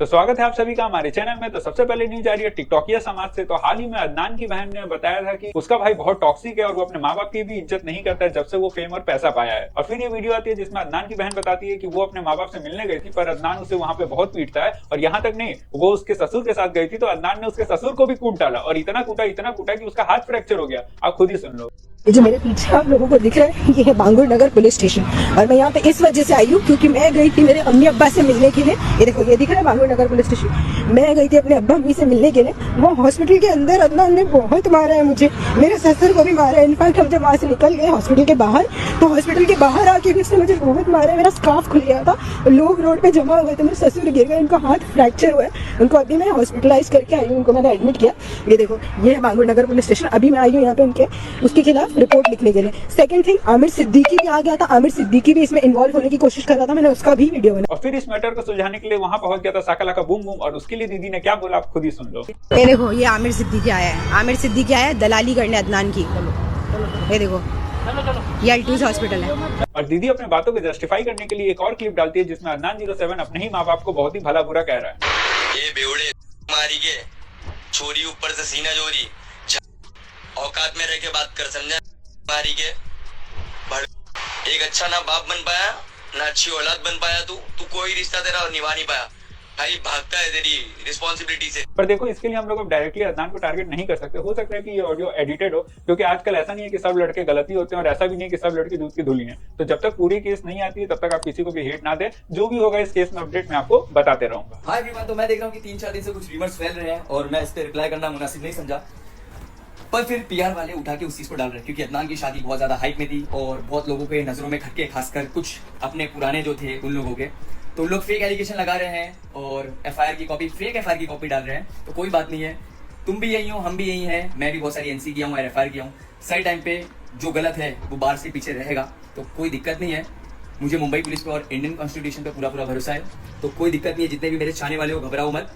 तो स्वागत है आप सभी का हमारे चैनल में। तो सबसे पहले न्यूज आ रही है टिकटॉकिया समाज से। तो हाल ही में अदनान की बहन ने बताया था कि उसका भाई बहुत टॉक्सिक है और वो अपने माँ बाप की भी इज्जत नहीं करता है जब से वो फेम और पैसा पाया है। और फिर ये वीडियो आती है जिसमें अदनान की बहन बताती है कि वो अपने माँ बाप से मिलने गई थी, पर अदनान उसे वहां पे बहुत पीटता है और यहाँ तक नहीं, वो उसके ससुर के साथ गई थी तो अदनान ने उसके ससुर को भी कूट डाला और इतना कूटा कि उसका हाथ फ्रैक्चर हो गया। आप खुद ही सुन लो। ये जो मेरे पीछे आप लोगों को दिख रहा है, ये है बांगुर नगर पुलिस स्टेशन और मैं यहाँ पे इस वजह से आई हूँ क्योंकि मैं गई थी मेरे अम्मी अब्बा से मिलने के लिए। ये देखो, ये दिख रहा है बांगुर नगर पुलिस स्टेशन। मैं गई थी अपने अब्बा अम्मी से मिलने के लिए। वो हॉस्पिटल के अंदर अदनान ने बहुत मारा है मुझे, मेरे ससुर को भी मारा है। इनफैक्ट हम जब वहाँ से निकल गए हॉस्पिटल के बाहर, तो हॉस्पिटल के बाहर आके भी उसने मुझे बहुत मारा है। मेरा स्कार्फ खुल गया था, लोग रोड पे जमा हो गए थे, मेरे ससुर गिर गए, उनका हाथ फ्रैक्चर हुआ है। उनको अभी मैं हॉस्पिटलाइज करके आई हूँ, उनको मैंने एडमिट किया। ये देखो, ये है बांगुर नगर पुलिस स्टेशन। अभी मैं आई हूँ यहाँ पे उनके उसके खिलाफ रिपोर्ट लिखने के लिए। सेकंड थिंग, आमिर सिद्दीकी भी आ गया था। आमिर सिद्दीकी भी इसमें इन्वॉल्व होने की कोशिश कर रहा था, मैंने उसका भी वीडियो बनाया। और फिर इस मैटर को सुलझाने के लिए वहां पहुंच गया था शाका लाका बूम बूम, और उसके लिए दीदी ने क्या बोला आप खुद ही सुन लो। ये देखो, ये आमिर सिद्दीकी आया है। आमिर सिद्दीकी आया है दलाली करने अदनान की। ये देखो, ये अल्टूज हॉस्पिटल है। और दीदी अपने बातों को जस्टिफाई करने के लिए एक और क्लिप डालती है जिसमें अदनान 07 अपने ही माँ बाप को बहुत ही भला बुरा कह रहा है। ये बेवड़े मारी के छोरी ऊपर से सीना जोरी, औकात में रह के बात कर, समझा? मारी के एक अच्छा ना बाप बन पाया ना अच्छी औलाद बन पाया, तू कोई रिश्ता तेरा निभा नहीं पाया भाई, भागता है तेरी रिस्पॉन्सिबिलिटी से। पर देखो, इसके लिए हम लोग अब डायरेक्टली अदनान को टारगेट नहीं कर सकते। हो सकता है कि ये ऑडियो एडिटेड हो, क्योंकि आजकल ऐसा नहीं है कि सब लड़के गलती होते हैं और ऐसा भी नहीं है कि सब लड़के दूध की धुली हैं। तो जब तक पूरी केस नहीं आती है तब तक आप किसी को भी हेट ना दे। जो भी होगा इस केस में अपडेट मैं आपको बताते रहूंगा। हाय एवरीवन, तो मैं देख रहा हूँ कि 3-4 दिन से कुछ र्यूमर्स फैल रहे हैं और मैं इस पे रिप्लाई करना मुनासिब नहीं समझा, पर फिर पीआर वाले उठा के उस चीज को डाल रहे हैं क्योंकि अदनान की शादी बहुत ज्यादा हाइप में थी और बहुत लोगों के नजरों में खटके, खासकर कुछ अपने पुराने जो थे उन लोगों के। तो लोग फेक एलिगेशन लगा रहे हैं और एफआईआर की कॉपी, फेक एफआईआर की कॉपी डाल रहे हैं। तो कोई बात नहीं है, तुम भी यही हो, हम भी यही हैं। मैं भी बहुत सारी एनसी किया हूँ और एफआईआर किया हूँ। सही टाइम पे जो गलत है वो बार से पीछे रहेगा, तो कोई दिक्कत नहीं है। मुझे मुंबई पुलिस पे और इंडियन कॉन्स्टिट्यूशन पे पूरा भरोसा है, तो कोई दिक्कत नहीं है। जितने भी मेरे चाहने वाले हो, घबराओ मत,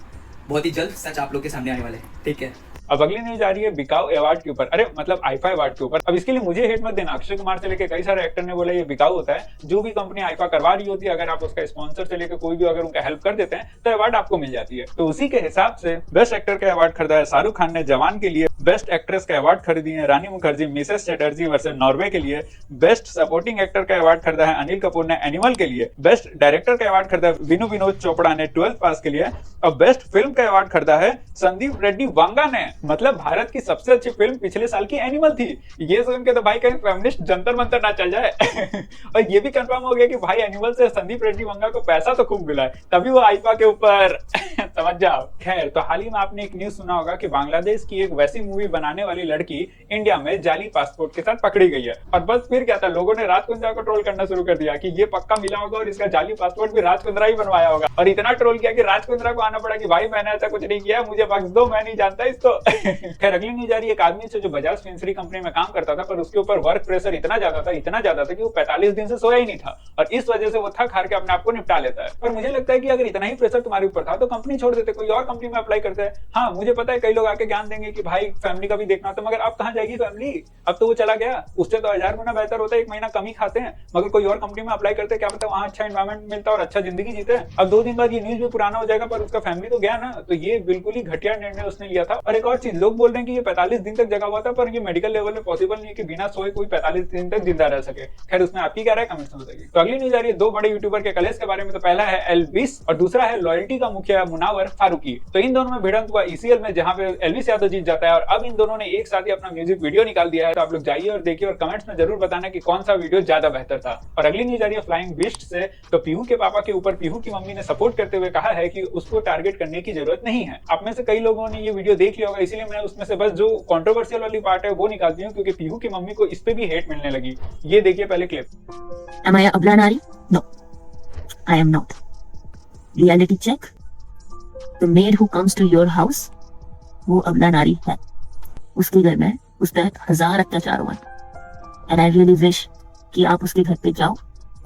बहुत ही जल्द सच आप लोग के सामने आने वाले हैं। ठीक है। अब अगली न्यूज आ रही है बिकाऊ अवार्ड के ऊपर, अरे मतलब आईफा अवार्ड के ऊपर। अब इसके लिए मुझे हेट मत देना, अक्षय कुमार से लेकर कई सारे एक्टर ने बोला ये बिकाऊ होता है। जो भी कंपनी आईफा करवा रही होती है, अगर आप उसका स्पॉन्सर से लेकर कोई भी अगर उनका हेल्प कर देते हैं तो अवार्ड आपको मिल जाती है। तो उसी के हिसाब से बेस्ट एक्टर का अवार्ड खरीदा है शाहरुख खान ने जवान के लिए। बेस्ट एक्ट्रेस का अवार्ड खरीदी है Rani Mukherjee Mrs Chatterjee versus Norway के लिए। बेस्ट सपोर्टिंग एक्टर का अवार्ड खरीदा है अनिल कपूर ने एनिमल के लिए। बेस्ट डायरेक्टर का अवार्ड खरीदा है विनोद चोपड़ा ने 12th पास के लिए। और बेस्ट फिल्म का अवार्ड खरीदा है संदीप रेड्डी वांगा ने। मतलब भारत की सबसे अच्छी फिल्म पिछले साल की एनिमल थी। ये सुन के तो भाई कहीं फेमिनिस्ट जंतर मंतर ना चल जाए। और ये भी कंफर्म हो गया कि भाई एनिमल से संदीप रेड्डी वांगा को पैसा तो खूब मिला है, तभी वो आईफा के ऊपर समझ जाओ। खैर, तो हाल ही में आपने एक न्यूज सुना होगा कि बांग्लादेश की एक वैसी मूवी बनाने वाली लड़की इंडिया में जाली पासपोर्ट के साथ पकड़ी गई है। और बस फिर क्या था, लोगों ने राज कुंद्रा को ट्रोल करना शुरू कर दिया कि ये पक्का मिला होगा और इसका जाली पासपोर्ट भी राज कुंद्रा ही बनवाया होगा। और इतना ट्रोल किया कि राज कुंद्रा को आना पड़ा कि भाई मैंने ऐसा कुछ नहीं किया, मुझे बख्श दो, मैं नहीं जानता इसको। खैर, अगली न्यूज आ रही है एक आदमी से जो बजाज फिंसरी कंपनी में काम करता था, पर उसके ऊपर वर्क प्रेशर इतना ज्यादा था कि वो 45 दिन से सोया ही नहीं था और इस वजह से वो थक हार के अपने आप को निपटा लेता है। पर मुझे लगता है कि अगर इतना ही प्रेशर तुम्हारे ऊपर था तो कंपनी छोड़ देते, कोई और कंपनी में अप्लाई करते हैं। हाँ, मुझे पता है कई लोग आके ज्ञान देंगे कि भाई फैमिली का भी देखना, तो मगर अब कहाँ जाएगी फैमिली? अब तो वो चला गया, उससे तो 1000 गुना बेहतर होता है, 1 महीना कम ही खाते हैं मगर कोई और कंपनी में अप्लाई करते, क्या पता वहाँ अच्छा एनवायरमेंट मिलता और अच्छा जिंदगी जीते। अब 2 दिन बाद ये न्यूज भी पुराना हो जाएगा पर उसका फैमिली तो गया ना। तो ये बिल्कुल ही घटिया निर्णय उसने लिया था। और एक और चीज, लोग बोल रहे हैं कि ये 45 दिन तक जगा हुआ था, पर ये मेडिकल लेवल में पॉसिबल नहीं है कि बिना सोए कोई 45 दिन तक जिंदा रह सके। खैर, उसमें आपकी क्या राय कमेंट्स में बताइए। तो अगली न्यूज आ रही है 2 बड़े यूट्यूबर के कलेश के बारे में। तो पहला है एल्विस और दूसरा है लॉयल्टी का मुखिया मुनावर फारूकी। तो इन दोनों में भिड़ंत हुआ ईसीएल में, जहां पे एल्विस यादव जीत जाता है और अब इन दोनों ने एक साथ ही अपना म्यूजिक वीडियो निकाल दिया है। तो आप लोग जाइए और देखिए और कमेंट्स में जरूर बताना कि कौन सा वीडियो ज्यादा बेहतर था। और अगली न्यूज आ रही है फ्लाइंग बिस्ट से। तो पीहू के पापा के ऊपर पीहू की मम्मी ने सपोर्ट करते हुए कहा है कि उसको टारगेट करने की जरूरत नहीं है। आप में से कई लोगों ने ये वीडियो देख लिया होगा, इसीलिए मैं उसमें से बस जो कंट्रोवर्शियल वाली पार्ट है वो निकालती हूँ, क्योंकि पीहू की मम्मी को इस पे भी हेट मिलने लगी। ये देखिए पहले clip. Am I a Abla Nari? No, I am not. Reality check. The maid who comes to your house, वो अबला नारी है। उसके घर में उस पर 1000 अत्याचार हुआ। And I really wish कि आप उसके घर पे जाओ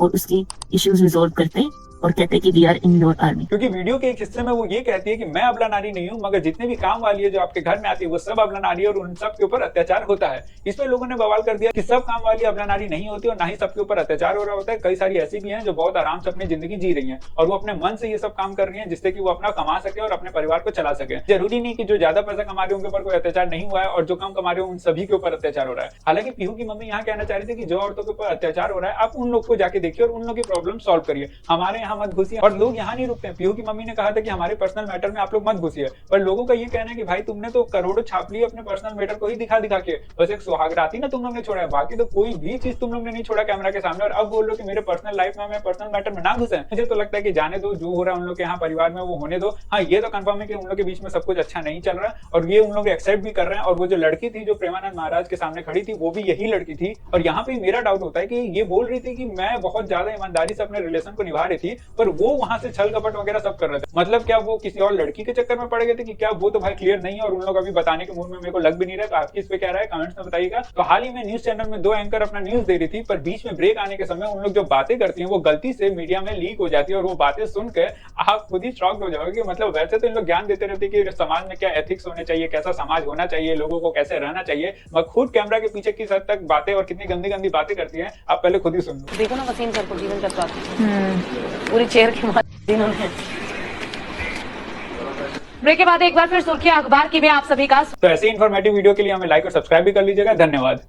और उसकी इश्यूज रिजॉल्व करते और कहते हैं कि we are in your army. क्योंकि वीडियो के एक हिस्से में वो ये कहती है कि मैं अबला नारी नहीं हूँ, मगर जितने भी काम वाली है जो आपके घर में आती है वो सब अबला नारी है और उन सब के ऊपर अत्याचार होता है। इस पे लोगों ने बवाल कर दिया कि सब काम वाली अबला नारी नहीं होती और ना ही सबके ऊपर अत्याचार हो रहा होता है। कई सारी ऐसी भी हैं जो बहुत आराम से अपनी जिंदगी जी रही हैं और वो अपने मन से ये सब काम कर रही हैं जिससे कि वो अपना कमा सके और अपने परिवार को चला सके। जरूरी नहीं कि जो ज्यादा पैसा कमा रहे हैं उनके ऊपर कोई अत्याचार नहीं हुआ है और जो कम कमा रहे हैं उन सभी के ऊपर अत्याचार हो रहा है। हालांकि पीहू की मम्मी यहाँ कहना चाह रही थी कि जो औरतों के ऊपर अत्याचार हो रहा है आप उन लोग को जाके देखिए और उन लोग की प्रॉब्लम सॉल्व करिए, हमारे यहाँ मत घुसिए। और लोग यहाँ नहीं रुकते हैं। पीहू की मम्मी ने कहा था कि हमारे पर्सनल मैटर में आप लोग मत घुसिए, पर लोगों का ये कहना है कि भाई तुमने तो करोड़ों छाप लिए अपने पर्सनल मैटर को ही दिखा के, बस एक सुहागराती ना तुम लोग ने छोड़ा है, बाकी तो कोई भी चीज तुम लोग ने नहीं छोड़ा कैमरा के सामने। और अब बोल लो कि मेरे पर्सनल लाइफ में, पर्सनल मैटर में ना घुसे। मुझे तो लगता है कि जाने दो, जो हो रहा है उन लोग के यहाँ परिवार में वो होने दो। हाँ, ये तो कंफर्म है कि उन लोग के बीच में सब कुछ अच्छा नहीं चल रहा और ये उन लोग एक्सेप्ट भी कर रहे हैं। और वो जो लड़की थी जो प्रेमानंद महाराज के सामने खड़ी थी वो भी यही लड़की थी। और यहाँ पे मेरा डाउट होता है कि ये बोल रही थी कि मैं बहुत ज्यादा ईमानदारी से अपने रिलेशन को निभा रही थी, पर वो वहां से छल कपट वगैरह सब कर रहे थे। मतलब क्या वो किसी और लड़की के चक्कर में पड़ गए थे कि क्या, वो तो भाई क्लियर नहीं है और उन लोग अभी बताने के मूड में मेरे को लग भी नहीं रहा। तो आपकी इस पे क्या राय है कमेंट्स में बताइएगा। तो हाल ही में न्यूज चैनल में 2 एंकर अपना न्यूज दे रही थी, पर बीच में ब्रेक आने के समय उन लोग जो बातें करती हैं वो गलती से मीडिया में लीक हो जाती है और वो बातें सुनकर आप खुद ही शॉक्ड हो जाओगे। मतलब वैसे तो इन लोग ज्ञान देते रहते कि समाज में क्या एथिक्स होने चाहिए, कैसा समाज होना चाहिए, लोगों को कैसे रहना चाहिए, मगर खुद कैमरा के पीछे किस हद तक बातें और कितनी गंदी गंदी बातें करती हैं आप पहले खुद ही सुन लो। देखो ना वसीम सर को जीवन चक्र पूरी चेयर के मार इन्होंने। ब्रेक के बाद एक बार फिर सुर्खियां अखबार की भी आप सभी का। तो ऐसे इन्फॉर्मेटिव वीडियो के लिए हमें लाइक और सब्सक्राइब भी कर लीजिएगा। धन्यवाद।